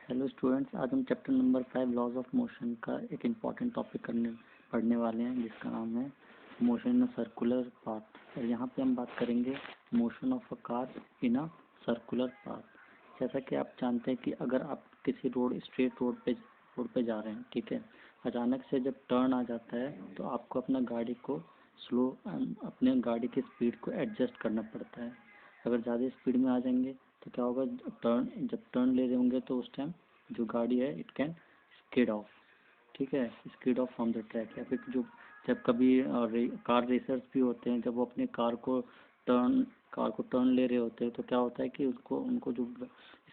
Hello students, आज हम chapter number 5 laws of motion का एक इम्पॉर्टेंट टॉपिक पढ़ने वाले हैं, जिसका नाम है motion in a circular path. और यहाँ पे हम बात करेंगे motion of a car in a circular path. जैसा कि आप जानते हैं कि अगर आप किसी स्ट्रेट रोड पे जा रहे हैं, ठीक है, अचानक से जब टर्न आ जाता है तो आपको अपने गाड़ी की स्पीड को एडजस्ट करना पड़ता है। अगर ज़्यादा स्पीड में आ जाएंगे तो क्या होगा, जब टर्न ले रहे होंगे तो उस टाइम जो गाड़ी है इट कैन स्किड ऑफ, ठीक है, skid of from the track. या फिर जब कभी कार रेसर्स भी होते हैं, जब वो अपने कार को टर्न ले रहे होते हैं तो क्या होता है कि उनको जो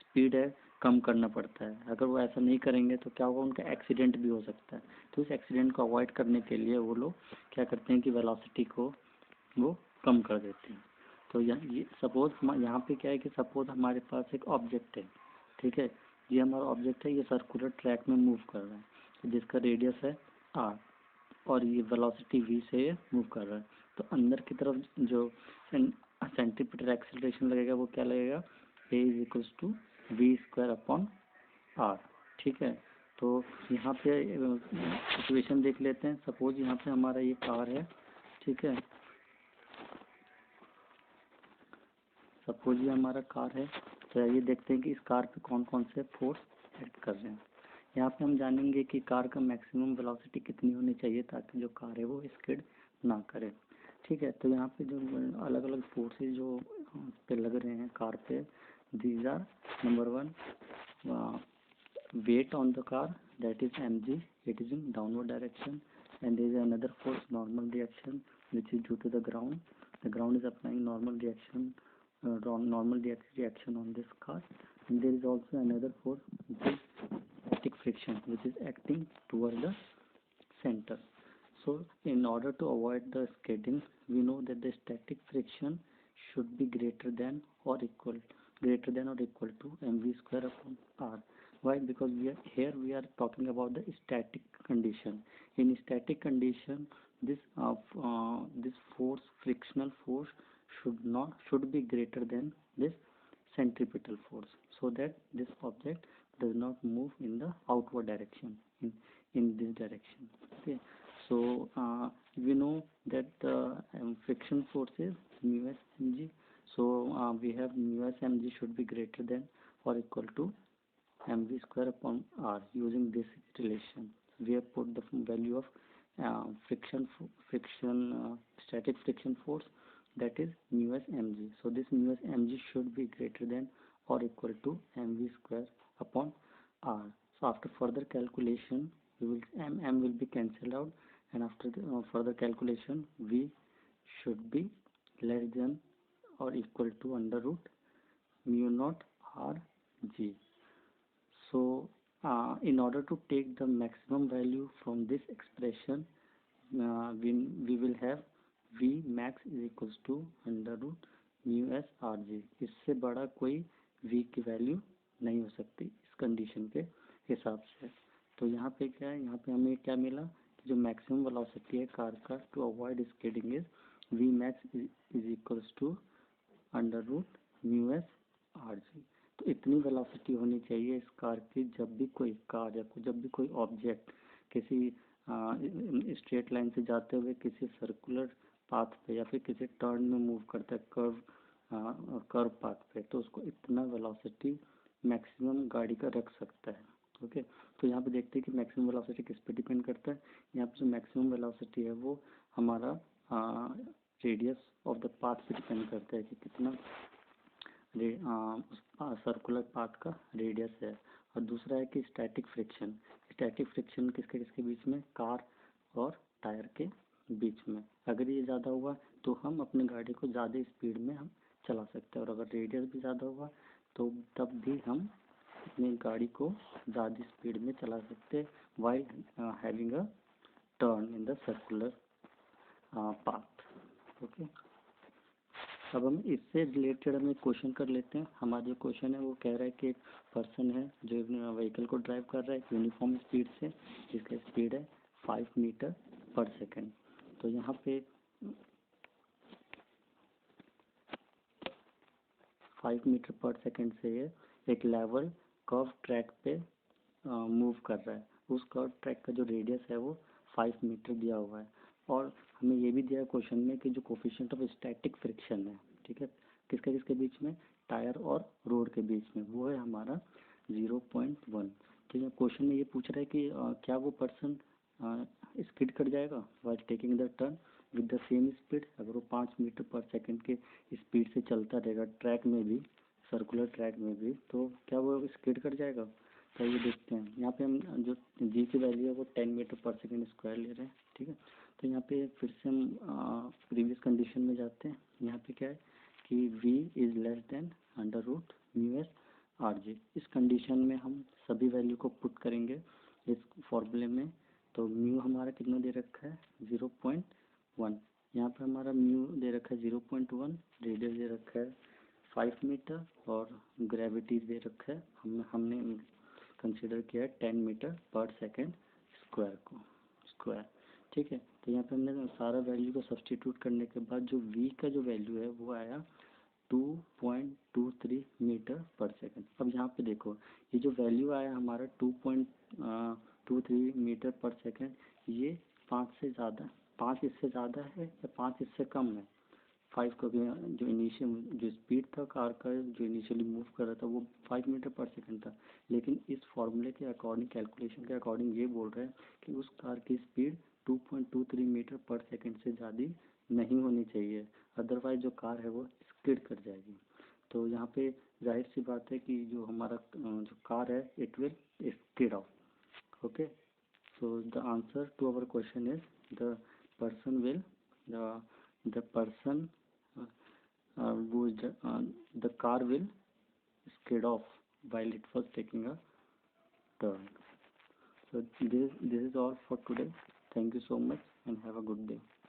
स्पीड है कम करना पड़ता है। अगर वो ऐसा नहीं करेंगे तो क्या होगा, उनका एक्सीडेंट भी हो सकता है। तो इस एक्सीडेंट को अवॉइड करने के लिए वो लोग क्या करते हैं कि वेलोसिटी को वो कम कर देते हैं। तो ये सपोज यहाँ पे क्या है कि सपोज हमारे पास एक ऑब्जेक्ट है, ठीक है, ये हमारा ऑब्जेक्ट है, ये सर्कुलर ट्रैक में मूव कर रहा है जिसका रेडियस है आर, और ये वेलोसिटी v से मूव कर रहा है। तो अंदर की तरफ जो सेंट्रीपिटल एक्सेलरेशन लगेगा वो क्या लगेगा, a is equals to v square upon r, ठीक है। तो यहाँ पे सिचुएशन देख लेते हैं। सपोज यहाँ पे हमारा ये कार है, ठीक है, सपोज ये हमारा कार है। तो ये देखते हैं कि इस कार पे कौन कौन से फोर्स एक्ट कर रहे हैं। यहाँ पे हम जानेंगे कि कार का मैक्सिमम वेलोसिटी कितनी होनी चाहिए ताकि जो कार है वो स्किड ना करे, ठीक है। तो यहाँ पे जो अलग अलग फोर्सेस जो पे लग रहे हैं कार पे, these are number 1 weight on the car, that is mg, it is in downward direction, and there is another force normal reaction which is due to the ground is applying normal reaction on this car, and there is also another force which is static friction which is acting toward the center. So in order to avoid the skidding, we know that the static friction should be greater than or equal to mv square upon r. Why? Because we are talking about the static condition. In static condition, this frictional force should be greater than this centripetal force, so that this object does not move in the outward direction, in this direction. Okay, so we know that the friction force is mu s mg. So we have mu s mg should be greater than or equal to mv square upon r. Using this relation, we have put the value of static friction force, that is mu s mg. So this mu s mg should be greater than or equal to mv square upon r. So after further calculation, m will be cancelled out, and after the further calculation, v should be less than or equal to under root mu naught r g. So in order to take the maximum value from this expression, we will have v max is equals to under root mu s r g. इससे बड़ा कोई v की value नहीं हो सकती इस condition के हिसाब से। तो यहाँ पे क्या है, यहाँ पे हमें क्या मिला कि जो मैक्सिमम वेलोसिटी है कार का to avoid skidding is v max is equals to under root mu s r g. तो इतनी वेलोसिटी होनी चाहिए इस कार की, जब भी कोई कार या जब भी कोई ऑब्जेक्ट किसी स्ट्रेट लाइन से जाते हुए किसी सर्कुलर पाथ पे या फिर किसी टर्न में मूव करता है कर्व पाथ पे, तो उसको इतना वेलोसिटी मैक्सिमम गाड़ी का रख सकता है। ओके, तो यहाँ पे देखते हैं कि मैक्सिमम वेलोसिटी किस पे डिपेंड करता है। यहाँ पे जो मैक्सिमम वेलोसिटी है वो हमारा रेडियस ऑफ द पाथ पे डिपेंड करता है कि कितना सर्कुलर पाथ का रेडियस है। और दूसरा है कि स्टैटिक फ्रिक्शन किसके किसके बीच में, कार और टायर के बीच में। अगर ये ज़्यादा हुआ तो हम अपनी गाड़ी को ज़्यादा स्पीड में हम चला सकते हैं, और अगर रेडियस भी ज़्यादा हुआ तो तब भी हम अपनी गाड़ी को ज़्यादा स्पीड में चला सकते हैं while having a turn in the circular path. Okay, अब हम इससे रिलेटेड हम एक क्वेश्चन कर लेते हैं। हमारा जो क्वेश्चन है वो कह रहा है कि एक पर्सन है जो व्हीकल को ड्राइव कर रहा है यूनिफॉर्म स्पीड से, जिसका स्पीड है 5 मीटर पर सेकेंड। तो यहाँ पे 5 मीटर पर सेकेंड से एक लेवल कर्व ट्रैक पे मूव कर रहा है। उस कर्व ट्रैक का जो रेडियस है वो 5 मीटर दिया हुआ है। और हमें ये भी दिया है क्वेश्चन में कि जो कोफिशिएंट ऑफ स्टैटिक फ्रिक्शन है, ठीक है, किसके किसके बीच में, टायर और रोड के बीच में, वो है हमारा 0.1। तो ये क्वेश्चन में ये पूछ रहा है कि क्या वो पर्सन स्किड कर जाएगा while taking the turn with the same speed. अगर वो 5 मीटर पर सेकेंड के स्पीड से चलता रहेगा ट्रैक में भी, सर्कुलर ट्रैक में भी, तो क्या वो स्किड कर जाएगा। तो ये देखते हैं, यहाँ पे हम जो जी की वैल्यू है वो 10 मीटर पर सेकेंड स्क्वायर ले रहे हैं, ठीक है। तो यहाँ पे फिर से हम प्रीवियस कंडीशन में जाते हैं। यहाँ पे क्या है कि v is less than under root mu s r g. इस कंडीशन में हम सभी वैल्यू को पुट करेंगे इस फॉर्मूले में। तो म्यू हमारा कितना दे रखा है 0.1, यहाँ पे हमारा म्यू दे रखा है 0.1, रेडियस दे रखा है 5 मीटर, और ग्रेविटी दे रखा है हमने कंसिडर किया है 10 मीटर पर सेकेंड स्क्वायर को, स्क्वायर, ठीक है। तो यहाँ पे हमने सारा वैल्यू को सब्सटीट्यूट करने के बाद जो v का जो वैल्यू है वो आया 2.23 मीटर पर सेकेंड। अब यहाँ पे देखो, ये जो वैल्यू आया हमारा 2.23 मीटर पर सेकेंड, ये 5 से ज़्यादा, 5 इससे ज़्यादा है या 5 इससे कम है। 5 का भी जो इनिशियल जो स्पीड था कार का, जो इनिशियली मूव कर रहा था वो 5 मीटर पर सेकेंड था, लेकिन इस फॉर्मूले के अकॉर्डिंग, कैलकुलेशन के अकॉर्डिंग ये बोल रहे हैं कि उस कार की स्पीड 2.23 मीटर पर सेकेंड से ज़्यादा नहीं होनी चाहिए, अदरवाइज जो कार है वो स्किड कर जाएगी। तो यहाँ पे जाहिर सी बात है कि जो हमारा जो कार है it will skid of. Okay, so the answer to our question is the person will the person who is the car will skid off while it was taking a turn. So this is all for today. Thank you so much and have a good day.